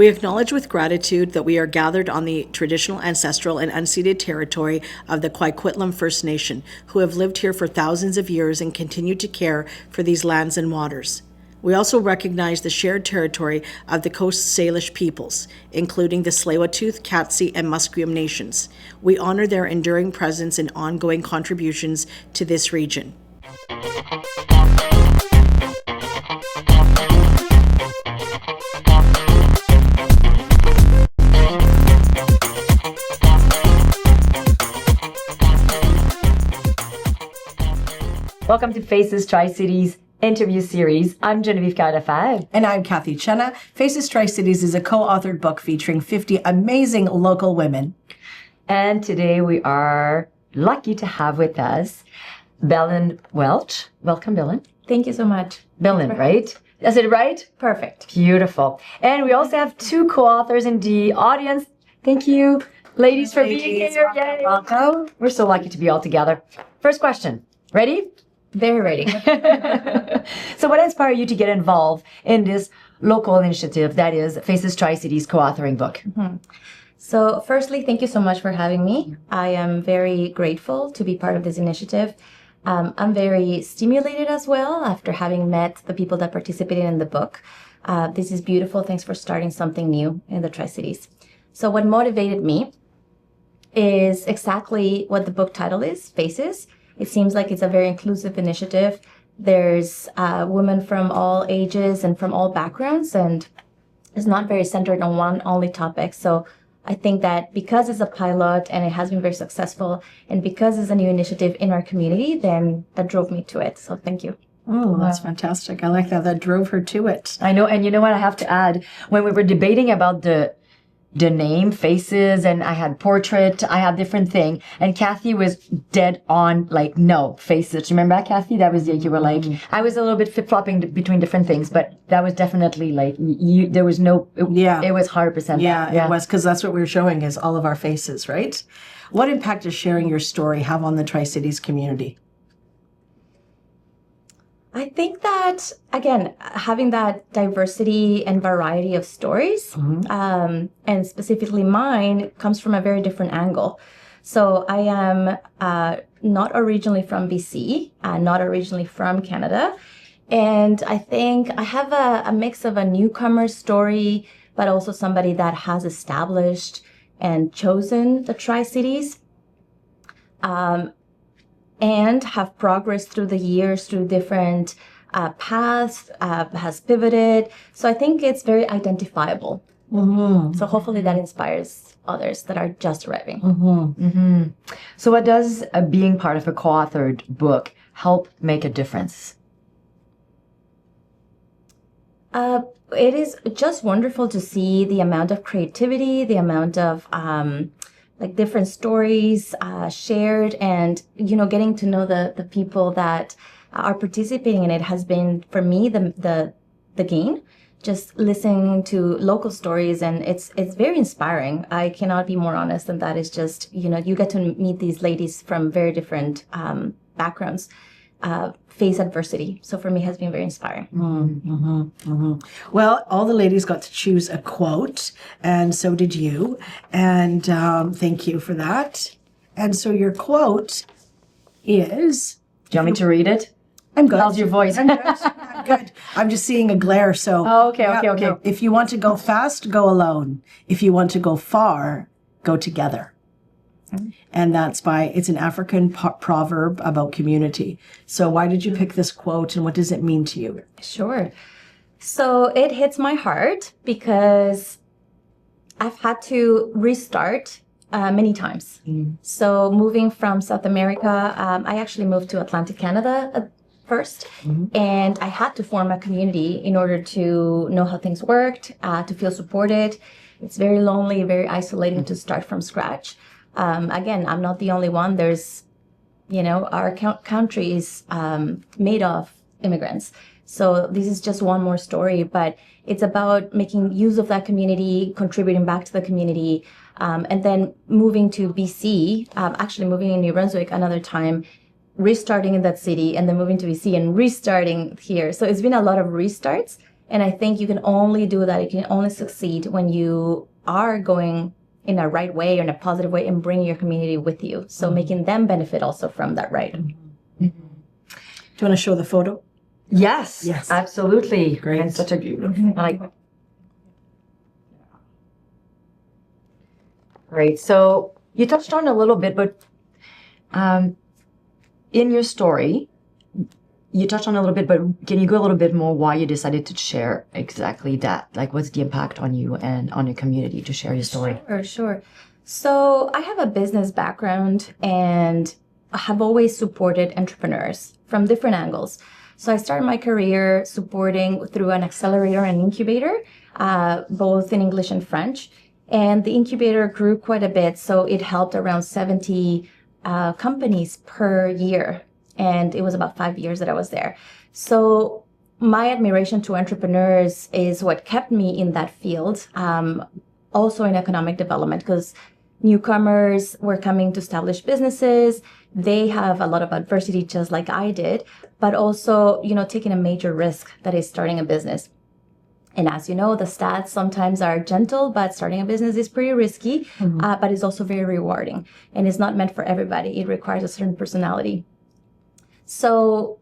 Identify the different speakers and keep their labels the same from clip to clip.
Speaker 1: We acknowledge with gratitude that we are gathered on the traditional, ancestral, and unceded territory of the Coquitlam First Nation, who have lived here for thousands of years and continue to care for these lands and waters. We also recognize the shared territory of the Coast Salish peoples, including the Tsleil-Waututh, Katzie, and Musqueam nations. We honor their enduring presence and ongoing contributions to this region.
Speaker 2: Welcome to Faces Tri-Cities interview series. I'm Geneviève Kyle-Lefebvre.
Speaker 3: And I'm Cathy. Cena. Faces Tri-Cities is a co-authored book featuring 50 amazing local women.
Speaker 2: And today we are lucky to have with us Belén Welch. Welcome, Belén.
Speaker 4: Thank you so much.
Speaker 2: Belén, right? Is it right?
Speaker 4: Perfect.
Speaker 2: Beautiful. And we also have two co-authors in the audience. Thank you, ladies, for being here. Yay.
Speaker 3: Welcome.
Speaker 2: We're so lucky to be all together. First question. Ready?
Speaker 4: Very ready.
Speaker 2: So what inspired you to get involved in this local initiative that is Faces Tri-Cities co-authoring book?
Speaker 4: Mm-hmm. So firstly, thank you so much for having me. I am very grateful to be part of this initiative. I'm very stimulated as well after having met the people that participated in the book. This is beautiful. Thanks for starting something new in the Tri-Cities. So what motivated me is exactly what the book title is, Faces. It seems like it's a very inclusive initiative. There's women from all ages and from all backgrounds, and it's not very centered on one only topic. So I think that because it's a pilot and it has been very successful, and because it's a new initiative in our community, then that drove me to it. So thank you.
Speaker 3: Oh, that's fantastic. I like that. That drove her to it.
Speaker 2: I know. And you know what I have to add? When we were debating about the name, Faces, and I had portrait, I had different thing, and Cathy was dead on, like, no, Faces. Remember that, Cathy? That was, you were like, I was a little bit flip-flopping between different things, but that was definitely like, there was no, it was 100%.
Speaker 3: Yeah, it was, because that's what we were showing is all of our faces, right? What impact does sharing your story have on the Tri-Cities community?
Speaker 4: I think that, again, having that diversity and variety of stories, and specifically mine, comes from a very different angle. So I am not originally from BC, not originally from Canada. And I think I have a mix of a newcomer story, but also somebody that has established and chosen the Tri-Cities. And have progressed through the years through different paths, has pivoted. So I think it's very identifiable. Mm-hmm. So hopefully that inspires others that are just arriving.
Speaker 2: Mm-hmm. Mm-hmm. So what does being part of a co-authored book help make a difference?
Speaker 4: It is just wonderful to see the amount of creativity, the amount of like different stories shared, and getting to know the people that are participating in it has been for me the gain. Just listening to local stories, and it's very inspiring. I cannot be more honest than that. It's just you get to meet these ladies from very different backgrounds, face adversity. So for me, it has been very inspiring.
Speaker 3: Mm-hmm, mm-hmm. Well, all the ladies got to choose a quote, and so did you. And thank you for that. And so your quote is...
Speaker 2: Do you want me to read it?
Speaker 3: I'm good.
Speaker 2: How's your voice?
Speaker 3: I'm good. I'm good. I'm just seeing a glare, so...
Speaker 2: Oh, okay.
Speaker 3: No. If you want to go fast, go alone. If you want to go far, go together. And it's an African proverb about community. So why did you pick this quote, and what does it mean to you?
Speaker 4: Sure. So it hits my heart because I've had to restart many times. So moving from South America, I actually moved to Atlantic Canada first, and I had to form a community in order to know how things worked, to feel supported. It's very lonely, very isolating to start from scratch. Again, I'm not the only one. There's, our country is made of immigrants. So this is just one more story, but it's about making use of that community, contributing back to the community, and then moving to BC, actually moving in New Brunswick another time, restarting in that city, and then moving to BC and restarting here. So it's been a lot of restarts. And I think you can only do that, you can only succeed when you are going in a right way or in a positive way and bring your community with you. So making them benefit also from that ride.
Speaker 3: Do you want to show the photo?
Speaker 2: Yes,
Speaker 3: Yes.
Speaker 2: absolutely.
Speaker 3: Great.
Speaker 2: And such a like. Great. So you touched on a little bit, but in your story, you touched on a little bit, but can you go a little bit more why you decided to share exactly that? Like, what's the impact on you and on your community to share your story?
Speaker 4: Sure. So I have a business background and I have always supported entrepreneurs from different angles. So I started my career supporting through an accelerator and incubator, both in English and French. And the incubator grew quite a bit. So it helped around 70 companies per year. And it was about 5 years that I was there. So my admiration to entrepreneurs is what kept me in that field, also in economic development, because newcomers were coming to establish businesses. They have a lot of adversity, just like I did, but also, taking a major risk that is starting a business. And as you know, the stats sometimes are gentle, but starting a business is pretty risky, but it's also very rewarding. And it's not meant for everybody. It requires a certain personality. So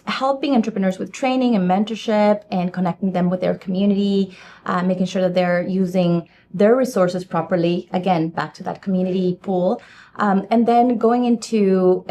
Speaker 4: helping entrepreneurs with training and mentorship and connecting them with their community, making sure that they're using their resources properly, again, back to that community pool, and then going into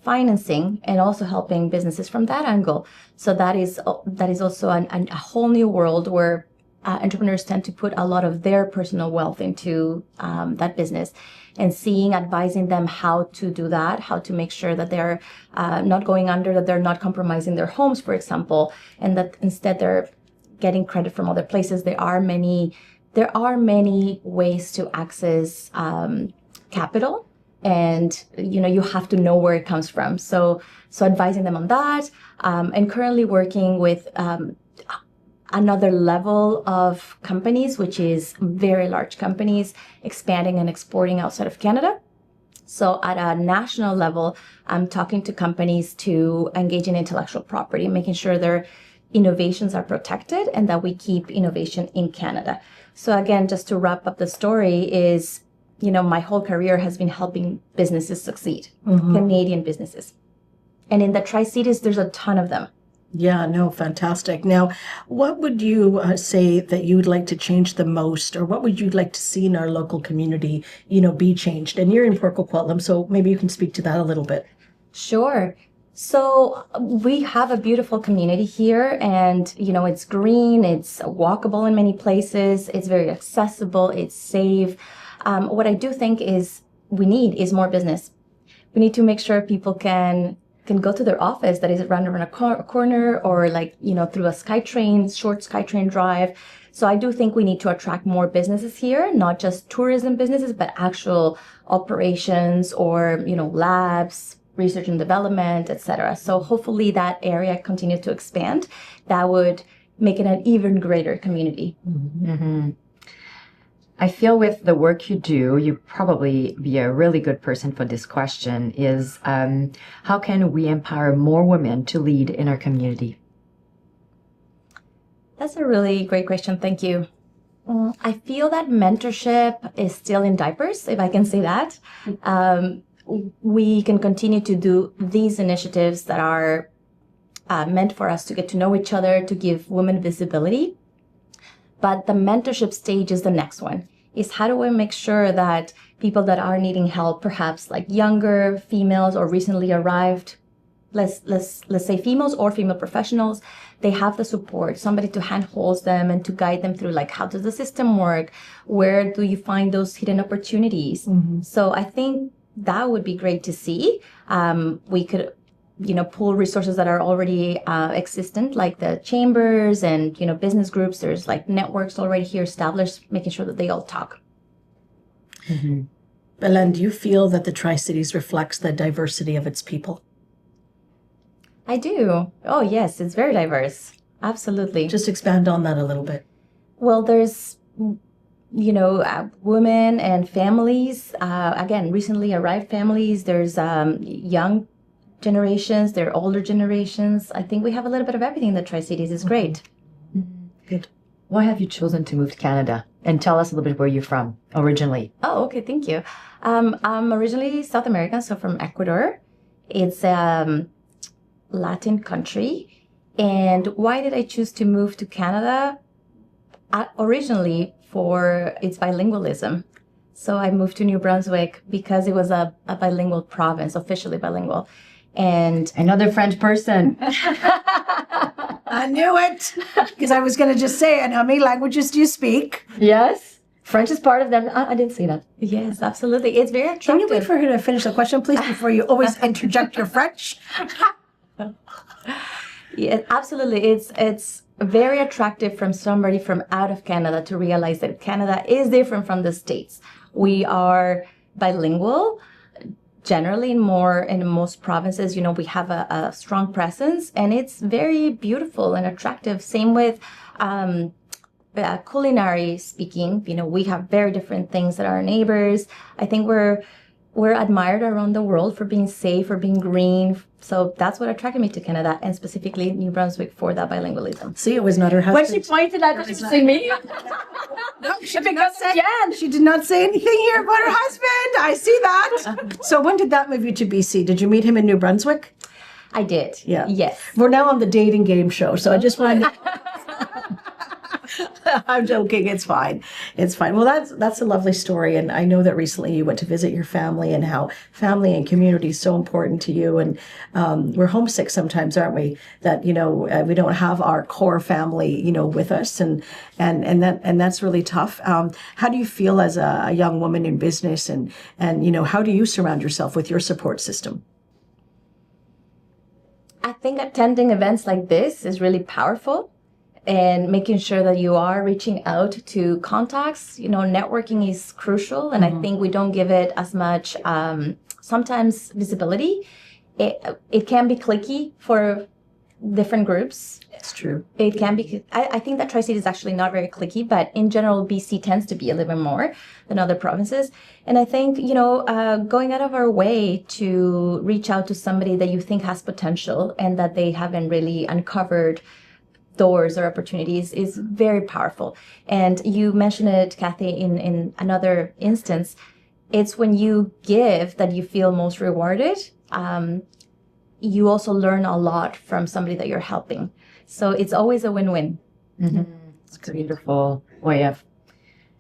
Speaker 4: financing and also helping businesses from that angle. So that is also a whole new world where entrepreneurs tend to put a lot of their personal wealth into that business, and advising them how to do that, how to make sure that they're not going under, that they're not compromising their homes, for example, and that instead they're getting credit from other places. There are many ways to access capital, and you have to know where it comes from. So advising them on that, and currently working with another level of companies, which is very large companies expanding and exporting outside of Canada. So at a national level, I'm talking to companies to engage in intellectual property, making sure their innovations are protected and that we keep innovation in Canada. So again, just to wrap up the story is, my whole career has been helping businesses succeed, Canadian businesses. And in the Tri-Cities, there's a ton of them.
Speaker 3: Yeah, no, fantastic. Now, what would you say that you would like to change the most, or what would you like to see in our local community, be changed? And you're in Port Coquitlam, so maybe you can speak to that a little bit.
Speaker 4: Sure. So we have a beautiful community here, and, it's green, it's walkable in many places, it's very accessible, it's safe. What I do think we need more business. We need to make sure people can go to their office that is around a corner, or through a short SkyTrain drive. So I do think we need to attract more businesses here, not just tourism businesses, but actual operations or, labs, research and development, etc. So hopefully that area continues to expand. That would make it an even greater community.
Speaker 2: Mm-hmm. I feel with the work you do, you probably be a really good person for this question, is how can we empower more women to lead in our community?
Speaker 4: That's a really great question. Thank you. I feel that mentorship is still in diapers, if I can say that. We can continue to do these initiatives that are meant for us to get to know each other, to give women visibility. But the mentorship stage is the next one, is how do we make sure that people that are needing help, perhaps like younger females or recently arrived, let's say females or female professionals, they have the support, somebody to handhold them and to guide them through, how does the system work? Where do you find those hidden opportunities? So I think that would be great to see. We could pool resources that are already existent, like the chambers and, business groups. There's networks already here established, making sure that they all talk.
Speaker 3: Belén, do you feel that the Tri-Cities reflects the diversity of its people?
Speaker 4: I do. Oh, yes, it's very diverse. Absolutely.
Speaker 3: Just expand on that a little bit.
Speaker 4: Well, there's, women and families, again, recently arrived families. There's young generations, there are older generations. I think we have a little bit of everything in the Tri-Cities. It's great.
Speaker 2: why have you chosen to move to Canada? And tell us a little bit where you're from originally.
Speaker 4: Oh, okay. Thank you. I'm originally South American, so from Ecuador. It's a Latin country. And why did I choose to move to Canada? Originally for its bilingualism. So I moved to New Brunswick because it was a bilingual province, officially bilingual. And
Speaker 2: Another French person.
Speaker 3: I knew it, because I was going to just say, and how many languages do you speak?
Speaker 2: Yes. French is part of them. I didn't say that.
Speaker 4: yes, absolutely. It's very
Speaker 3: Can you
Speaker 4: attractive.
Speaker 3: wait for her to finish the question, please, before you always interject your French?
Speaker 4: Yeah, absolutely. It's very attractive from somebody from out of Canada to realize that Canada is different from the States. We are bilingual. Generally, in most provinces, we have a strong presence, and it's very beautiful and attractive. Same with culinary speaking. We have very different things than our neighbors. I think we're admired around the world for being safe, for being green. So that's what attracted me to Canada, and specifically New Brunswick for that bilingualism.
Speaker 3: See, it was not her
Speaker 2: When
Speaker 3: husband.
Speaker 2: she pointed at her, she said me.
Speaker 3: No, she did not say. She did not say anything here about her husband. I see that. So when did that move you to BC? Did you meet him in New Brunswick?
Speaker 4: I did.
Speaker 3: Yeah.
Speaker 4: Yes.
Speaker 3: We're now on the dating game show, so I just wanted to... I'm joking. It's fine. It's fine. Well, that's a lovely story. And I know that recently you went to visit your family, and how family and community is so important to you. And we're homesick sometimes, aren't we? That, we don't have our core family, with us. And that's really tough. How do you feel as a young woman in business, and how do you surround yourself with your support system?
Speaker 4: I think attending events like this is really powerful, and making sure that you are reaching out to contacts. Networking is crucial, and I think we don't give it as much sometimes visibility. It can be cliquey for different groups.
Speaker 3: It's true.
Speaker 4: It can be. I think that Tri-City is actually not very cliquey, but in general, BC tends to be a little bit more than other provinces. And I think, going out of our way to reach out to somebody that you think has potential and that they haven't really uncovered doors or opportunities is very powerful. And you mentioned it, Cathy, in another instance. It's when you give that you feel most rewarded. You also learn a lot from somebody that you're helping. So it's always a win-win.
Speaker 2: It's a beautiful way of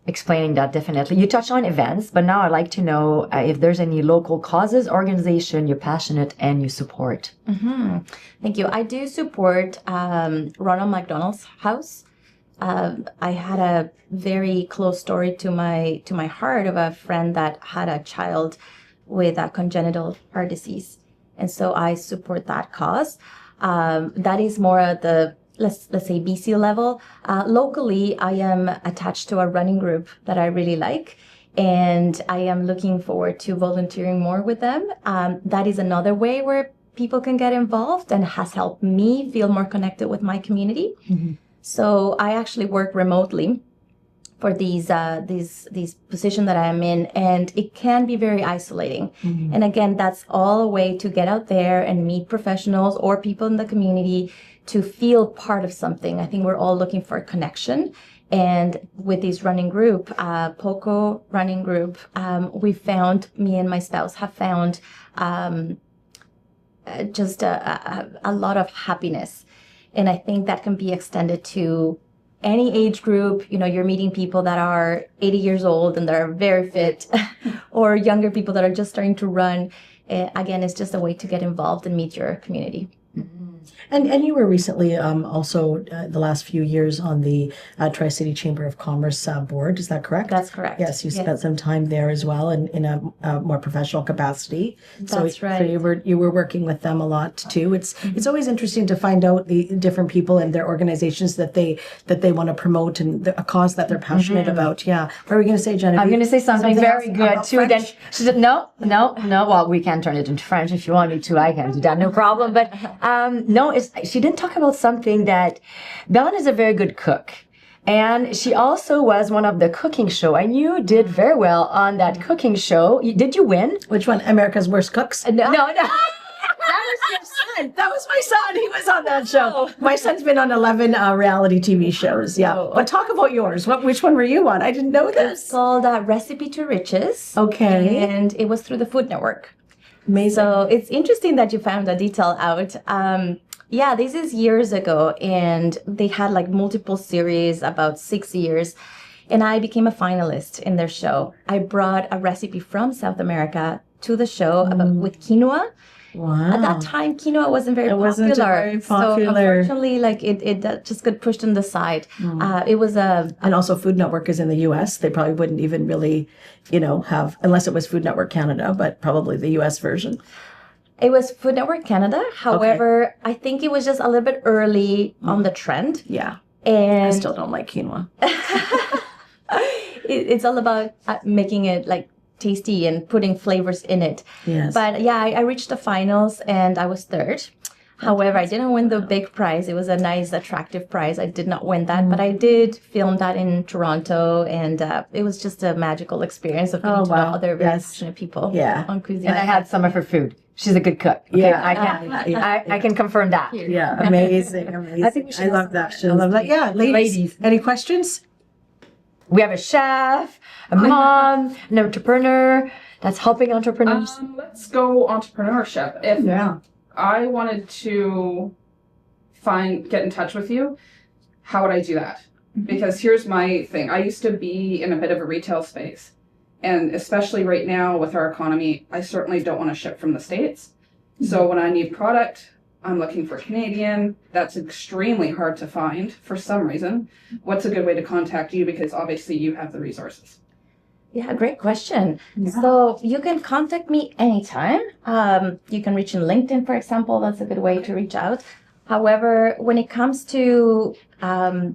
Speaker 2: explaining that, definitely. You touched on events, but now I'd like to know if there's any local causes, organization you're passionate and you support.
Speaker 4: Thank you. I do support Ronald McDonald's House. I had a very close story to my heart of a friend that had a child with a congenital heart disease, and so I support that cause. That is more at the let's say BC level. Locally, I am attached to a running group that I really like, and I am looking forward to volunteering more with them. That is another way where people can get involved, and has helped me feel more connected with my community. So I actually work remotely for these positions that I am in, and it can be very isolating. And again, that's all a way to get out there and meet professionals or people in the community to feel part of something. I think we're all looking for a connection. And with this running group, POCO running group, me and my spouse have found just a lot of happiness. And I think that can be extended to any age group. You're meeting people that are 80 years old and they're very fit, or younger people that are just starting to run. Again, it's just a way to get involved and meet your community.
Speaker 3: And you were recently also the last few years on the Tri-City Chamber of Commerce board. Is that correct?
Speaker 4: That's correct.
Speaker 3: Yes, you spent some time there as well in a more professional capacity.
Speaker 4: That's right.
Speaker 3: So you were working with them a lot too. It's always interesting to find out the different people and their organizations that they want to promote, and a cause that they're passionate about. Yeah. What are we going to say, Geneviève?
Speaker 2: I'm going to say something very
Speaker 3: else
Speaker 2: good
Speaker 3: about
Speaker 2: too.
Speaker 3: French?
Speaker 2: Then she said, no. Well, we can turn it into French if you want me to. I can do that, no problem. But no, she didn't talk about something that Belén is a very good cook. And she also was one of the cooking show, and you did very well on that cooking show. Did you win?
Speaker 3: Which one? America's Worst Cooks?
Speaker 2: No. That was your
Speaker 3: son. That was my son. He was on that show. My son's been on 11 reality TV shows. Yeah. But talk about yours. Which one were you on? I didn't know
Speaker 4: It's
Speaker 3: this.
Speaker 4: called Recipe to Riches.
Speaker 3: Okay.
Speaker 4: And it was through the Food Network.
Speaker 3: Amazing.
Speaker 4: So it's interesting that you found that detail out. Yeah, this is years ago, and they had like multiple series, about 6 years, and I became a finalist in their show. I brought a recipe from South America to the show with quinoa.
Speaker 3: Wow.
Speaker 4: At that time, quinoa wasn't very popular.
Speaker 3: wasn't very
Speaker 4: So
Speaker 3: popular.
Speaker 4: unfortunately, like it just got pushed on the side. It was a
Speaker 3: And also Food Network is in the US. They probably wouldn't even really, have, unless it was Food Network Canada, but probably the US version.
Speaker 4: It was Food Network Canada. However, I think it was just a little bit early on the trend.
Speaker 3: Yeah.
Speaker 4: And
Speaker 3: I still don't like quinoa.
Speaker 4: it's all about making it like tasty and putting flavors in it.
Speaker 3: Yes.
Speaker 4: But yeah, I reached the finals and I was third. However, I didn't win the big prize. It was a nice, attractive prize. I did not win that, but I did film that in Toronto, and it was just a magical experience of getting to know other very passionate people on cuisine.
Speaker 2: And I had some of her food. She's a good cook. Okay?
Speaker 3: Yeah.
Speaker 2: I can confirm that.
Speaker 3: Yeah. Amazing. Amazing.
Speaker 2: I think we should
Speaker 3: love that. I love that. Yeah. Ladies. Any questions?
Speaker 2: We have a chef, a mom, an entrepreneur that's helping entrepreneurs.
Speaker 5: Let's go entrepreneurship. If I wanted to get in touch with you, how would I do that? Because here's my thing. I used to be in a bit of a retail space. And especially right now with our economy, I certainly don't want to ship from the States. So when I need product, I'm looking for Canadian. That's extremely hard to find for some reason. What's a good way to contact you? Because obviously you have the resources.
Speaker 4: Yeah, great question. So you can contact me anytime. You can reach in LinkedIn, for example. That's a good way to reach out. However, when it comes to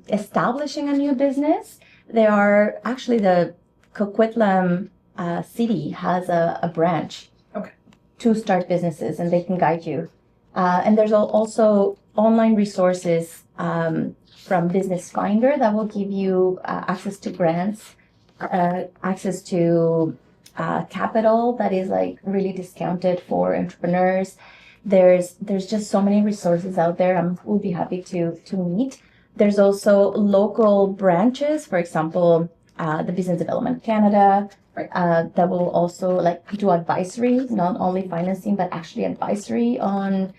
Speaker 4: establishing a new business, there are actually the Coquitlam city has a branch to start businesses, and they can guide you. And there's also online resources from Business Finder that will give you access to grants, access to capital that is like really discounted for entrepreneurs. There's just so many resources out there. We'll be happy to meet. There's also local branches, for example, the Business Development Canada, that will also like do advisory, not only financing, but actually advisory on,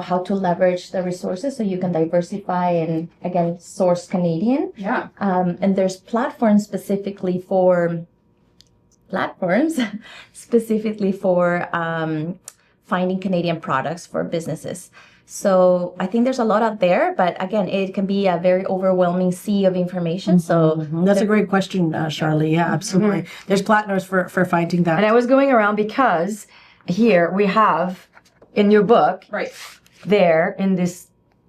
Speaker 4: how to leverage the resources so you can diversify and again, source Canadian.
Speaker 5: Yeah.
Speaker 4: And there's platforms specifically for finding Canadian products for businesses. So I think there's a lot out there, but again, it can be a very overwhelming sea of information. So
Speaker 3: That's a great question, Charlie. Yeah, absolutely. There's platforms for finding that.
Speaker 2: And I was going around because here we have in your book, there in this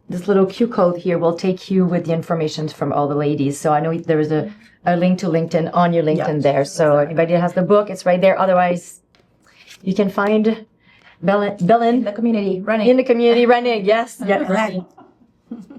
Speaker 2: little Q code here will take you with the information from all the ladies. So I know there is a link to LinkedIn on your LinkedIn there. So anybody that has the book, it's right there. Otherwise, you can find Belén
Speaker 4: in the community running.
Speaker 2: Yes.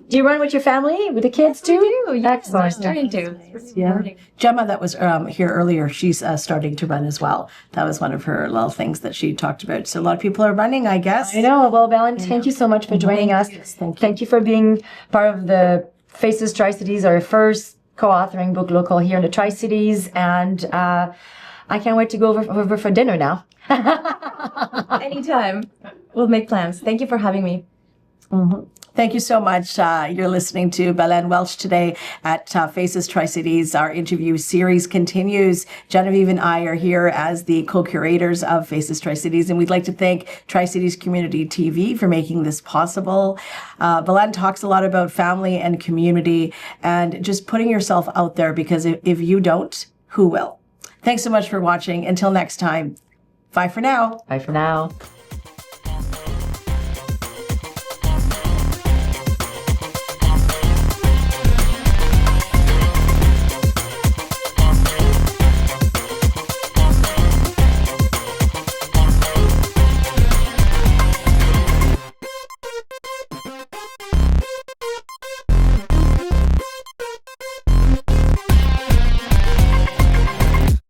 Speaker 2: Do you run with your family, with the kids too? Excellent.
Speaker 4: Starting to.
Speaker 3: Yeah. Gemma, that was here earlier, she's starting to run as well. That was one of her little things that she talked about. So a lot of people are running, I guess.
Speaker 2: I know. Well, Belén, thank you so much for joining us. Thank you for being part of the Faces Tri-Cities, our first co-authoring book local here in the Tri-Cities. And I can't wait to go over for dinner now.
Speaker 4: Anytime. We'll make plans. Thank you for having me.
Speaker 3: Thank you so much. You're listening to Belén Welch today at Faces Tri-Cities. Our interview series continues. Geneviève and I are here as the co-curators of Faces Tri-Cities, and we'd like to thank Tri-Cities Community TV for making this possible. Belén talks a lot about family and community and just putting yourself out there, because if you don't, who will? Thanks so much for watching. Until next time, bye for now.
Speaker 2: Bye for now.